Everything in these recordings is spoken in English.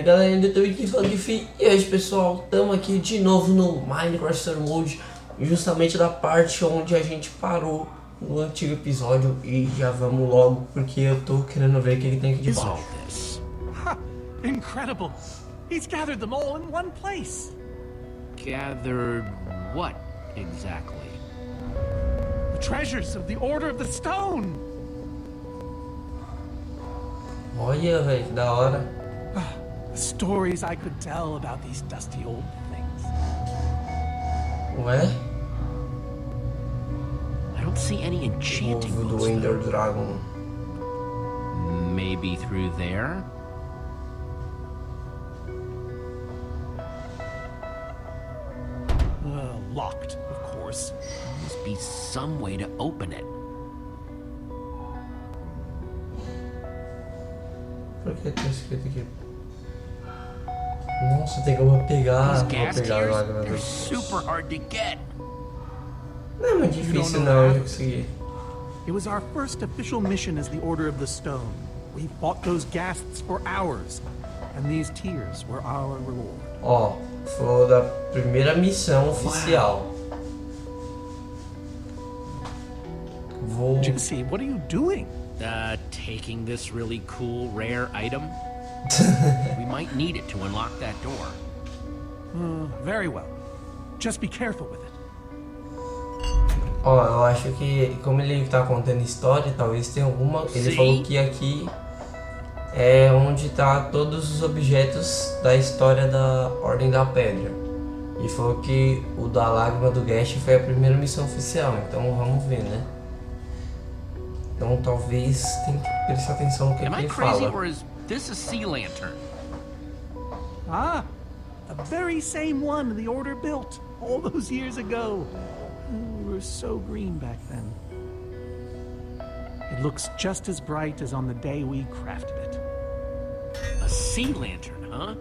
galerinha, eu tô aqui falando Guifi. E hoje, pessoal, estamos aqui de novo no Minecraft Story Mode, justamente da parte onde a gente parou no antigo episódio. E já vamos logo, porque eu tô querendo ver o que tem aqui de baixo. Incredible! He's gathered them all in one place. Gathered what exactly? The treasures of the Order of the Stone. Olha, velho, que da hora. The stories I could tell about these dusty old things. Ué? I don't see any enchanting Ovo do books, Ender though. Dragon. Maybe through there? Locked, of course. There must be some way to open it. Por que tá escrito aqui? Nossa, tem como pegar. These Vou gas pegar tears, lá, galera. they're super hard to get. Não é muito difícil, know não, eu that? já consegui. It was our first official mission as the Order of the Stone. We fought those ghasts for hours, and these tears were our reward. Ó, foi da primeira missão oficial. Vou. Gypsy, what are you doing? Taking this really cool, rare item. We might need it to unlock that door. Very well. Just be careful with it. Ó, eu acho que, como ele tá contando história, talvez tenha alguma. Ele Sim. falou que aqui é onde tá todos os objetos da história da Ordem da Pedra. E falou que o da Lágrima do Guest foi a primeira missão oficial, então vamos ver, né? Então talvez tenha que prestar atenção no que Am I ele crazy, fala. or is this a sea lantern? Ah, the very same one the Order built all those years ago. We were so green back then. It looks just as bright as on the day we crafted it. A sea lantern, huh?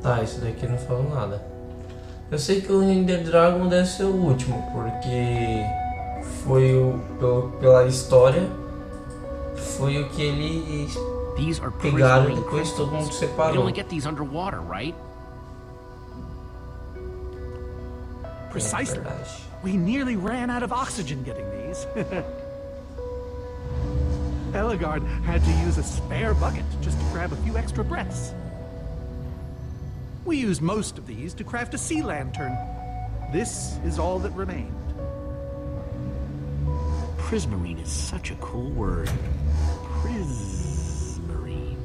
Tá, isso daqui não falou nada. Eu sei que o Ender Dragon deve ser o último, porque foi pela história, foi o que eles These are pegaram e prismarine depois todo mundo crystals. We separou. only get these underwater, right? Precisely. É verdade. We nearly ran out of oxygen getting these. Eligard had to use a spare bucket just to grab a few extra breaths. We used most of these to craft a sea lantern. This is all that remained. Prismarine is such a cool word. Prismarine.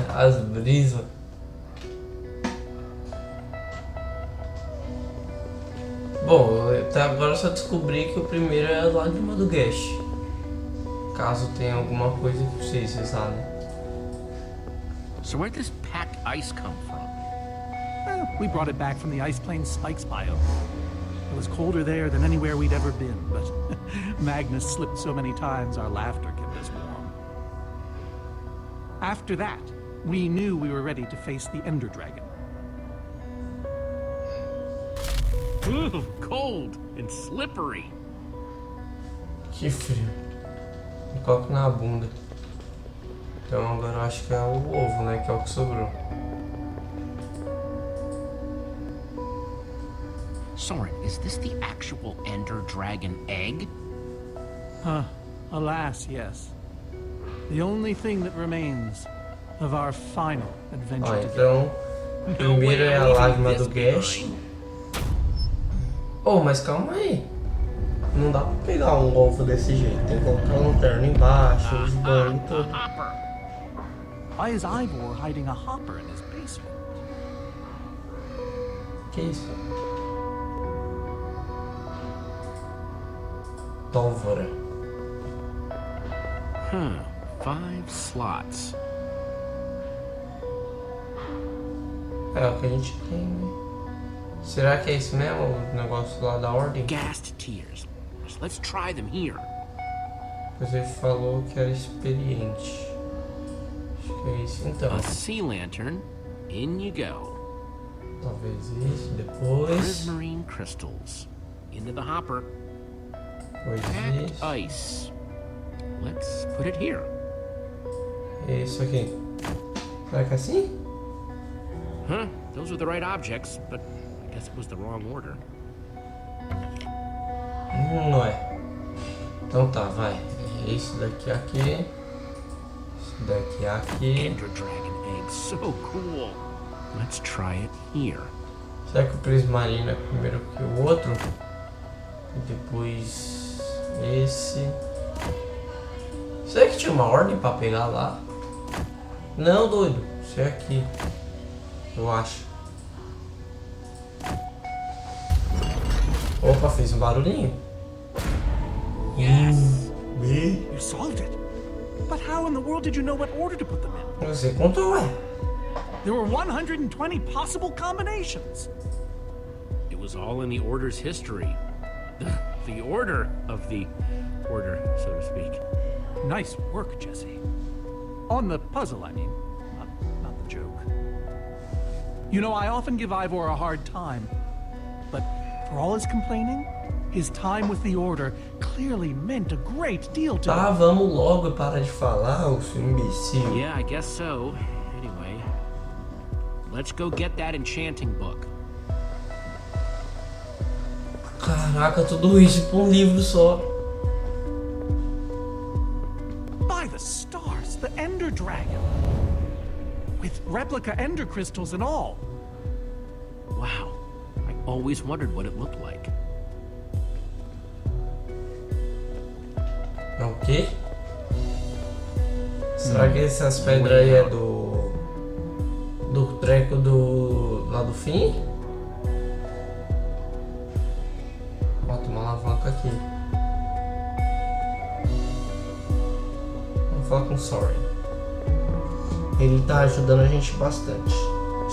As brisas. Bom, até agora eu só descobri que o primeiro é a Lágrima do Guest. Caso tenha alguma coisa que vocês sabem. So where'd this packed ice come from? We brought it back from the Ice Plains Spikes biome. It was colder there than anywhere we'd ever been, but Magnus slipped so many times our laughter kept us warm. After that, we knew we were ready to face the Ender Dragon. Ooh, cold and slippery. Que frio. Me coloco na bunda. Então agora eu acho que é o ovo, né? Que é o que sobrou. Soren, is this the actual Ender Dragon egg? Alas, yes. The only thing that remains of our final adventure Ó, together. então, primeiro é a Lágrima do Guest. Oh, mas calma aí. Não dá pra pegar um ovo desse jeito. Tem que colocar a lanterna embaixo, os banhos e tudo. Hopper. Why is Ivor hiding a hopper in his basement? Que isso? Pólvora. 5 slots. É o que a gente tem, né? Será que é isso mesmo, o negócio lá da ordem? Gassed tears. Let's try them here. Pois ele falou que era experiente. Acho que é isso então. A sea lantern. In you go. Talvez isso, depois. Prismarine crystals. Into the hopper. Depois Packed isso. ice. Let's put it here. É isso aqui. Será que é assim? Huh? Those were the right objects, but I guess it was the wrong order. Não é. Então tá, vai. É isso daqui aqui. Isso daqui aqui. Ender Dragon egg, so cool. Let's try it here. Será que o prismarino é primeiro que o outro? E depois esse. Será que tinha uma ordem pra pegar lá? Não, doido. Isso é aqui. Eu acho. Opa, fez um barulhinho. You solved it. But how in the world did you know what order to put them in? Você contou, ué. There were 120 possible combinations. It was all in the order's history. The order of the order, so to speak. Nice work, Jesse. On the puzzle, I mean. Not the joke. You know, I often give Ivor a hard time. But for all his complaining, his time with the order clearly meant a great deal to Tá, him. vamos logo parar de falar, ô seu imbecil. Yeah, I guess so. Anyway, let's go get that enchanting book. Caraca, tudo isso pra um livro só. By the stars, the Ender Dragon. With replica Ender crystals and all. Wow, I always wondered what it looked like. É o quê? Será que essas pedras aí é do treco do lá do fim? Ó, tem uma alavanca aqui. Vamos falar com o Soren. Ele tá ajudando a gente bastante.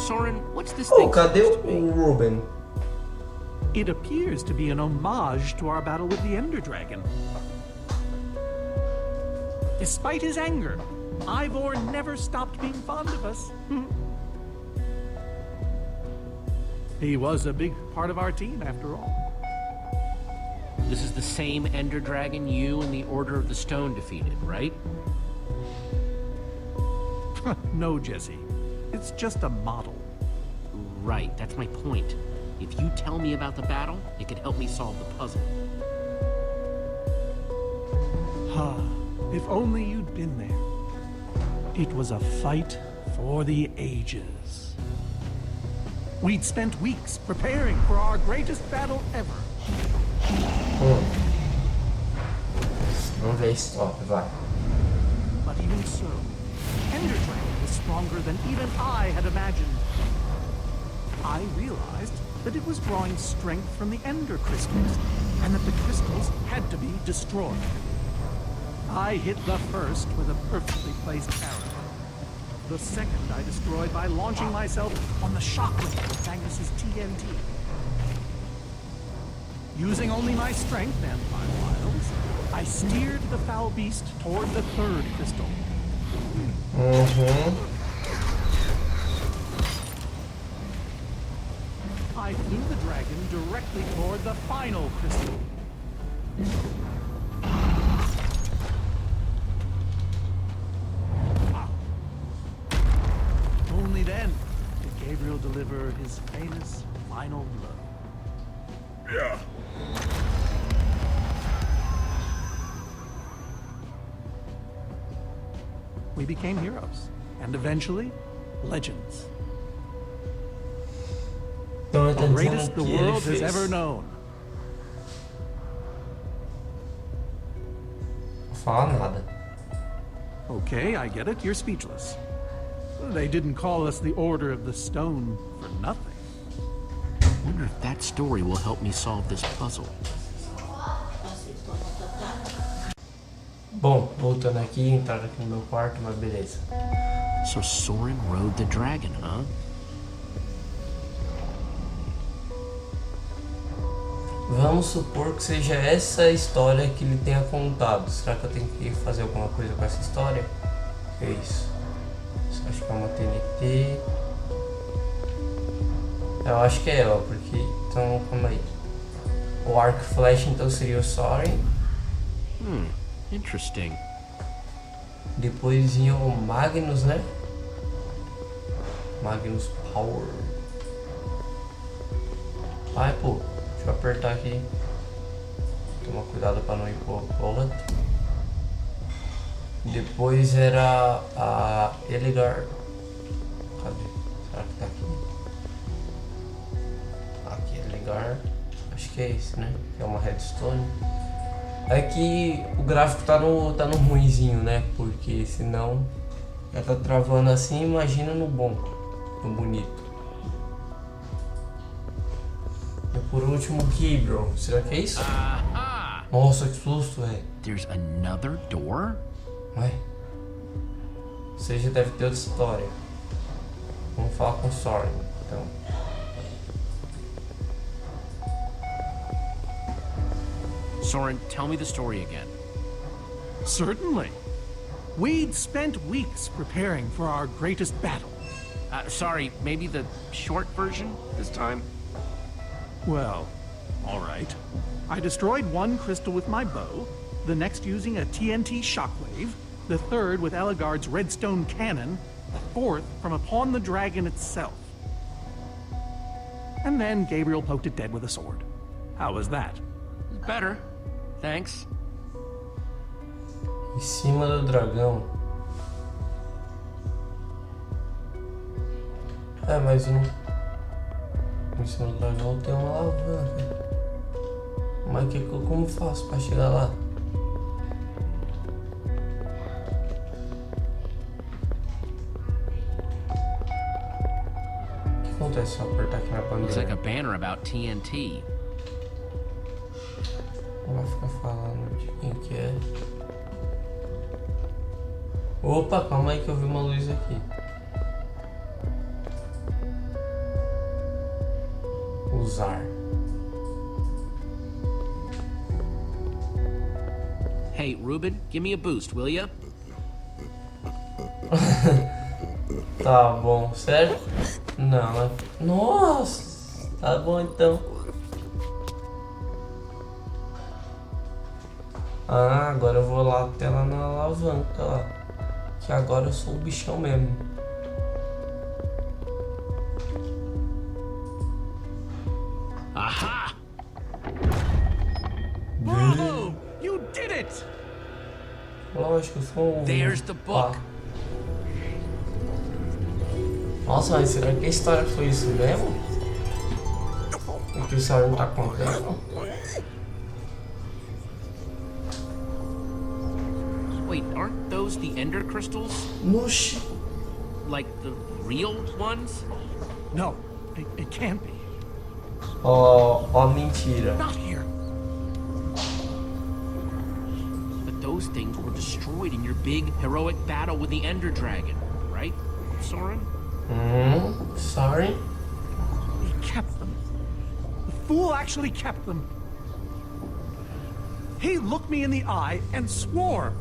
Soren, what's this Oh, thing? cadê supposed to be? o Ruben? It appears to be an homage to our battle with the Ender Dragon. Despite his anger, Ivor never stopped being fond of us. He was a big part of our team, after all. This is the same Ender Dragon you and the Order of the Stone defeated, right? No, Jesse. It's just a model. Right, that's my point. If you tell me about the battle, it could help me solve the puzzle. If only you'd been there. It was a fight for the ages. We'd spent weeks preparing for our greatest battle ever. Vamos ver esse top, vai. But even so, Ender Dragon was stronger than even I had imagined. I realized that it was drawing strength from the Ender crystals, and that the crystals had to be destroyed. I hit the first with a perfectly placed arrow. The second I destroyed by launching myself on the shockwave of Magnus's TNT. Using only my strength and my wiles, I steered the foul beast toward the third crystal. I flew the dragon directly toward the final crystal. Only then did Gabriel deliver his famous final blow. Yeah. We became heroes, and eventually, legends. Então ele tá The dizendo greatest the que ele world has fez. ever known. Não fala nada. Okay, I get it. You're speechless. They didn't call us the Order of the Stone for nothing. I wonder if that story will help me solve this puzzle. Bom, voltando aqui, entraram aqui no meu quarto, mas beleza. So Soren rode the dragon, huh? Vamos supor que seja essa a história que ele tenha contado. Será que eu tenho que fazer alguma coisa com essa história? Que é isso? Acho que é uma TNT. Eu acho que é ela, porque... Então, calma aí. O arco flash então seria o Soren. Interesting. Depois vinha o Magnus, né? Magnus Power. Ai, pô, deixa eu apertar aqui. Toma cuidado pra não ir pro outro. Depois era a Eligar. Cadê? Será que tá aqui? Aqui, Eligar. Acho que é esse, né? Que é uma redstone. É que o gráfico tá no ruinzinho, né? Porque senão já tá travando assim, imagina no bom, no bonito. E por último, Gabriel. Será que é isso? Nossa, que susto, velho. There's another door? Ué? Ou seja, deve ter outra história. Vamos falar com o Soren, então. Soren, tell me the story again. Certainly. We'd spent weeks preparing for our greatest battle. Sorry, maybe the short version this time? Well, all right. I destroyed one crystal with my bow, the next using a TNT shockwave, the third with Eligard's redstone cannon, the fourth from upon the dragon itself. And then Gabriel poked it dead with a sword. How was that? Better. Thanks. Em cima do dragão. É, mas não. Em cima do dragão tem uma alavanca. Mas como faço pra chegar lá? O que acontece se eu apertar aqui na Looks like a bandeira? banner about TNT. Ela fica falando de quem que é. Opa, calma aí que eu vi uma luz aqui. Usar. Hey, Ruben, give me a boost, will ya? Tá bom, sério? Não, né? Nossa, tá bom então. Ah, agora eu vou lá até lá na alavanca lá. Que agora eu sou o bichão mesmo. Aha! Bravo! You did it! Lógico, eu sou um. There's the book. Nossa, mas será que a história foi isso mesmo? O que o Soren tá contando? Wait, aren't those the ender crystals? Noxe. Like the real ones? No, it can't be. Ó, mentira. Not here. But those things were destroyed in your big heroic battle with the ender dragon, right, Soren? Sorry. He kept them. The fool actually kept them. He looked me in the eye and swore.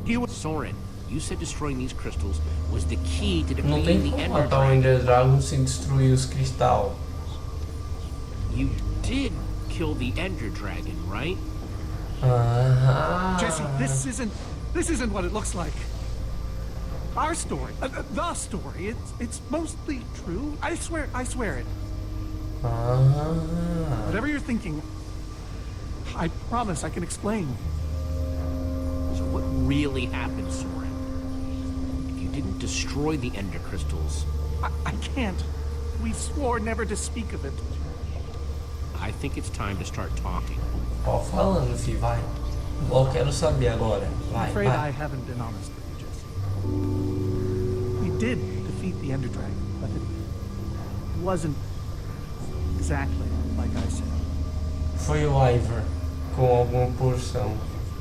He was... Soren, you said destroying these crystals was the key to Não defeating tem the como ender matar o dragon. Ender Dragon sem destruir os cristal. You did kill the ender dragon, right? Jesse, this isn't what it looks like. Our story, the story, it's mostly true. I swear it. Whatever you're thinking, I promise I can explain. So what really happened, Soren? If you didn't destroy the ender crystals, I can't. We swore never to speak of it. I think it's time to start talking. Ó, falando, fi, vai. Ó, quero saber agora. I'm Vai, afraid I vai. haven't been honest with you, Jesse. We did defeat the Ender Dragon, but it wasn't exactly like I said. Foi o Ivor com alguma porção.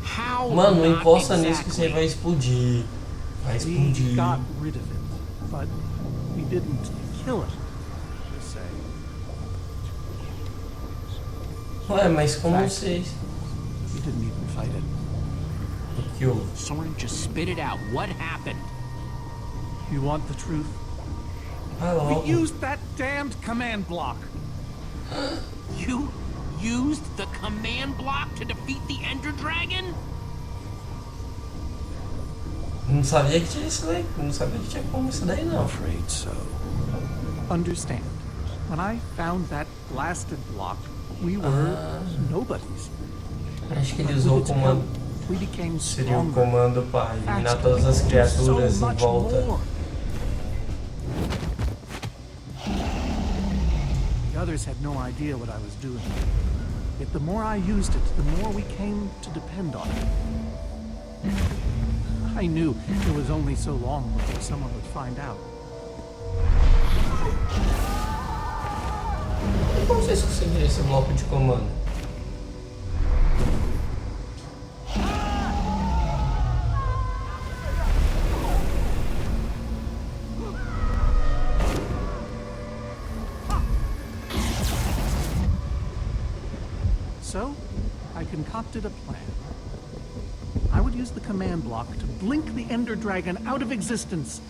How? Mano, não not encosta nisso que exactly? você vai explodir. Vai We explodir. got rid of it, but we didn't kill it, per se. Ué, mas como Fact. vocês? We didn't even fight it. O que houve? Soren, just spit it out. What happened? You want the truth? Vai We logo. used that damned command block. You used the command block to defeat the ender dragon? Não sabia que tinha isso daí. Não sabia que tinha como isso daí, não. Afraid so. Understand, when I found that blasted block, we were nobodies. Acho que ele But usou o with its help, comando. we became Seria o stronger. comando para eliminar Faster, todas as criaturas so em much volta. more. The others had no idea what I was doing. Yet the more I used it, the more we came to depend on it. I knew it was only so long before someone would find out. E como vocês conseguiram esse bloco de comando? So, I concocted a plan. I would use the command block to blink the Ender Dragon out of existence.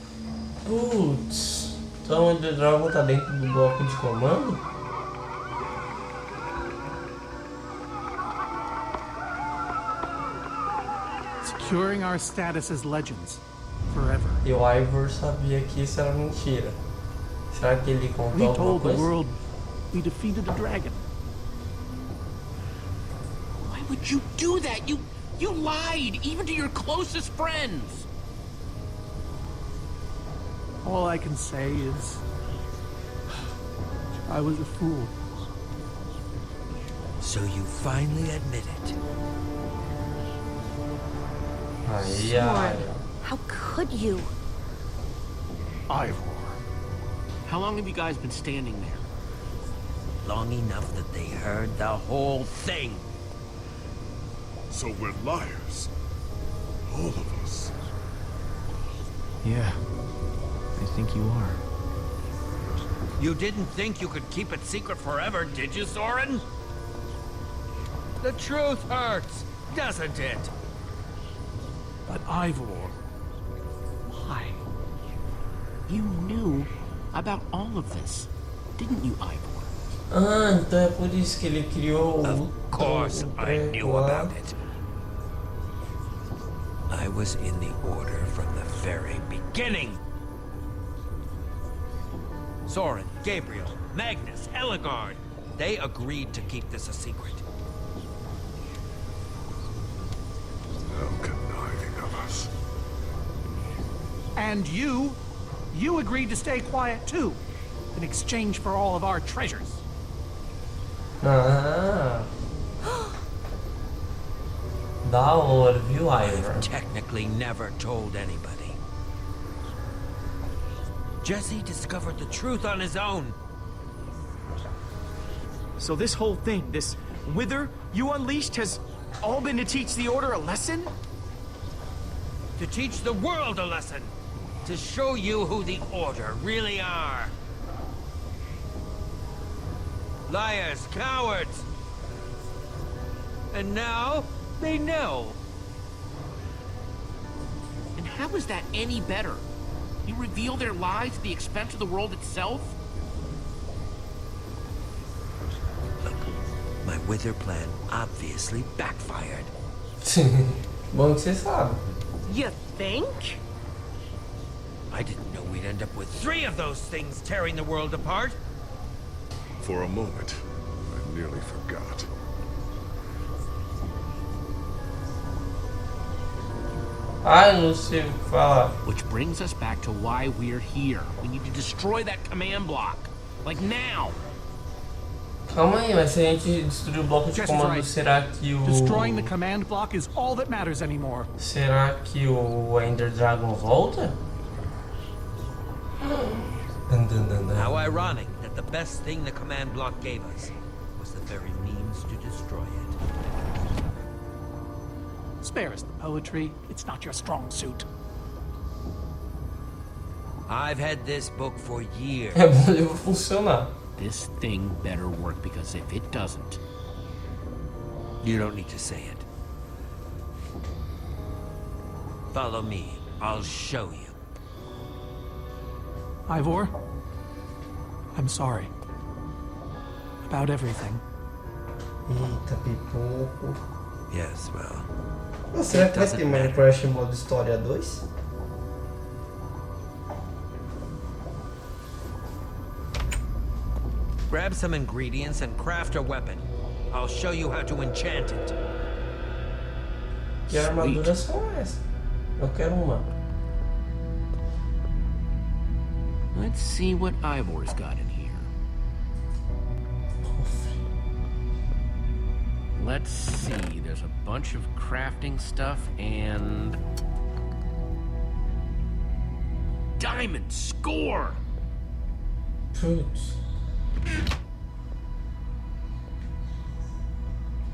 Putz, então o Ender Dragon tá dentro do bloco de comando? Securing our status as legends forever. E o Ivor sabia que isso era mentira. Será que ele We contou alguma told the coisa? world we defeated the dragon. Why would you do that? You lied, even to your closest friends. All I can say is I was a fool. So you finally admit it. Aí, ai. How could you? Ivor. How long have you guys been standing there? Long enough that they heard the whole thing. So we're liars. All of us. Yeah, I think you are. You didn't think you could keep it secret forever, did you, Soren? The truth hurts, doesn't it? But Ivor, why? You knew about all of this, didn't you, Ivor? Ah, então é por isso que ele criou Of course o I treco knew lá. about it. I was in the Order from the very beginning. Soren, Gabriel, Magnus, Ellegaard, they agreed to keep this a secret. How conniving of us. And you agreed to stay quiet too, in exchange for all of our treasures. Ah. Da hora, viu, Ivor? I've technically never told anybody. Jesse discovered the truth on his own. So this whole thing, this wither you unleashed, has all been to teach the Order a lesson? To teach the world a lesson. To show you who the Order really are. Liars, cowards. And now, they know. And how is that any better? You reveal their lies at the expense of the world itself? Look, my wither plan obviously backfired. Bom que você sabe. You think? I didn't know we'd end up with 3 of those things tearing the world apart. For a moment, I nearly forgot. Ai, não sei o que falar. Which brings us back to why we're here. We need to destroy that command block. Like now. Calma aí, mas se a gente destruir o bloco de Jesse's comando, right. será que o... Destroying the command block is all that matters anymore. Será que o Ender Dragon volta? How ironic that the best thing the command block gave us was the very means to destroy it. Spare us the poetry. It's not your strong suit. I've had this book for years. É bom ele funcionar. This thing better work, because if it doesn't... You don't need to say it. Follow me. I'll show you. Ivor, I'm sorry. About everything. Eita, pipoco. Yes, well, Será que vai ter Minecraft modo história 2? Grab some ingredients and craft a weapon. I'll show you how to enchant it. Que armaduras são essas? Eu quero uma. Let's see what Ivor's got in here. Let's see, there's a bunch of crafting stuff and... Diamond score! Putz.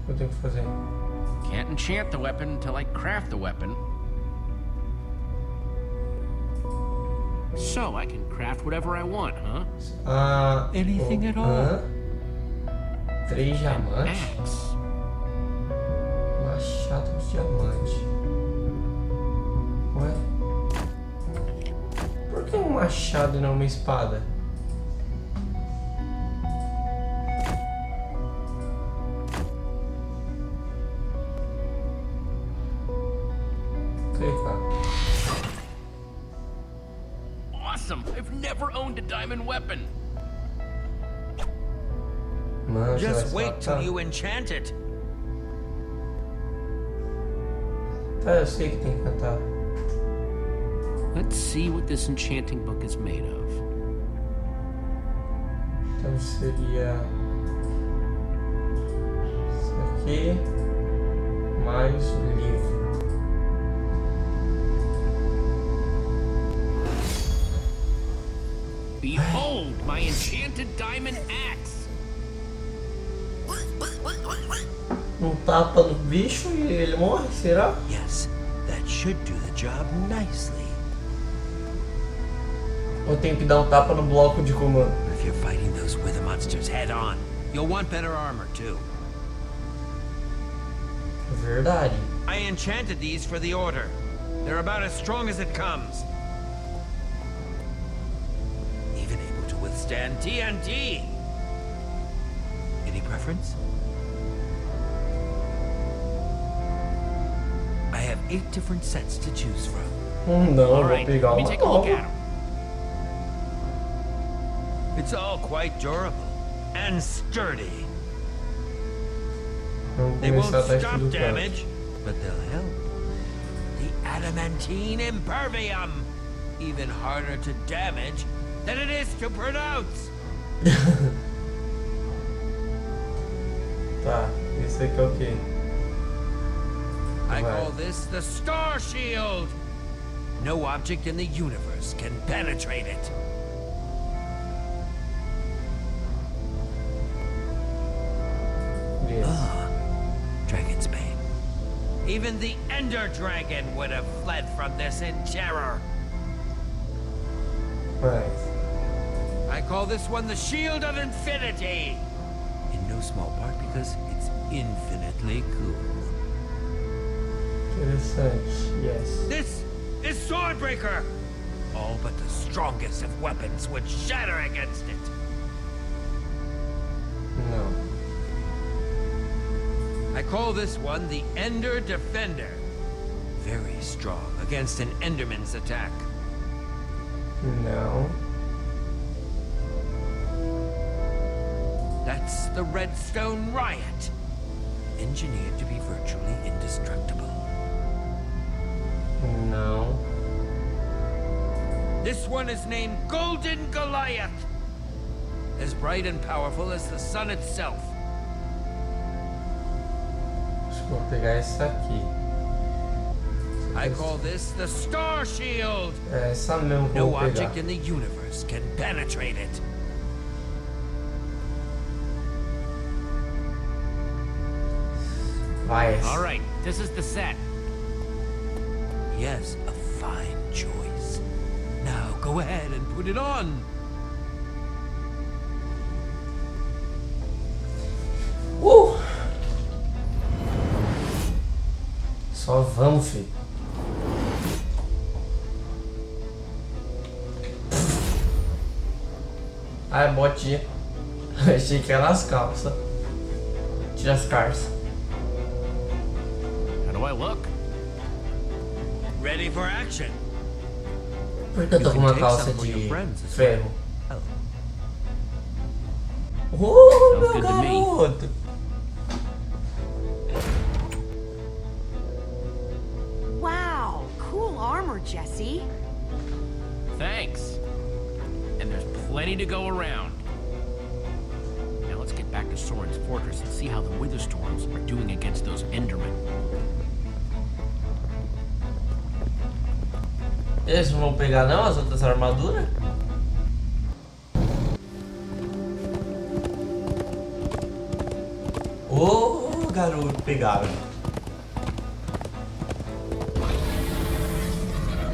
O que eu tenho que fazer? Can't enchant the weapon until I craft the weapon. So I can craft whatever I want, huh? Anything at all. 3 diamantes. Axe. Machado de diamante. Ué? Por que um machado e não uma espada? Clicar. Awesome! I've never owned a diamond weapon. Mano, Just você vai wait se till matar. you enchant it. Tá, eu sei que tem que matar. Let's see what this enchanting book is made of. Então seria isso aqui mais o livro. Behold, my enchanted diamond axe! Um tapa no bicho e ele morre, será? Yes, that should do the job nicely. Ou tem que dar um tapa no bloco de comando? If you're fighting those wither monsters head on, you'll want better armor too. Verdade. I enchanted these for the order. They're about as strong as it comes. Even able to withstand TNT. Any preference? I have 8 different sets to choose from. Não, All vou right, pegar let me uma take a look nova. at 'em. It's all quite durable and sturdy. Vamos They won't começar a teste stop do damage, but they'll help. The adamantine impervium. Even harder to damage than it is to pronounce. Tá, esse aqui é o quê? I Right. call this the Star Shield. No object in the universe can penetrate it. Beleza. Dragon's Bane. Even the Ender Dragon would have fled from this in terror. Mas, I call this one the Shield of Infinity. In no small part because it's infinitely cool. interessante. Yes. This is Swordbreaker. All but the strongest of weapons would shatter against it. Não. I call this one the Ender Defender. Very strong against an Enderman's attack. Não. That's the Redstone Riot. Engineered to be virtually indestructible. Não. This one is named Golden Goliath. As bright and powerful as the sun itself. Acho que vou pegar essa aqui. I call this the Star Shield. É essa mesmo que eu No vou pegar. object in the universe can penetrate it. Vai essa. All right, this is the set. Yes, a fine choice. Now go ahead and put it on. Só vamos, filho. Ah, é botinha. Achei que era as calças. Tira as calças. How do I look? Ready for action. Por que eu tô com uma You can take calça some for de your friends as ferro? well. Oh, meu good to me. garoto! Wow, cool armor, Jesse. Thanks. And there's plenty to go around. Now let's get back to Soren's fortress and see how the Witherstorms are doing against those Endermen. Eles não vão pegar não as outras armaduras? Ô, garoto, pegaram.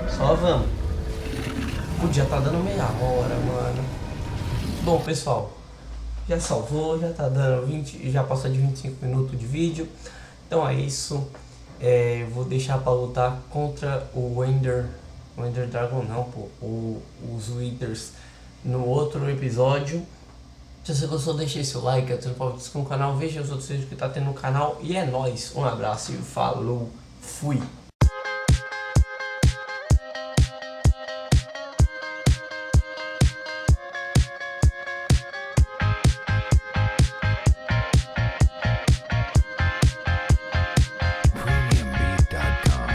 Só vamos. Putz, já tá dando meia hora, mano. Bom, pessoal, já salvou, já tá dando 20, já passou de 25 minutos de vídeo. Então é isso. Vou deixar pra lutar contra o Ender Dragon não, pô, os Withers no outro episódio. Se você gostou, deixe seu like, ative os favoritos no canal, veja os outros vídeos que tá tendo no canal. E é nóis, um abraço e falou, fui!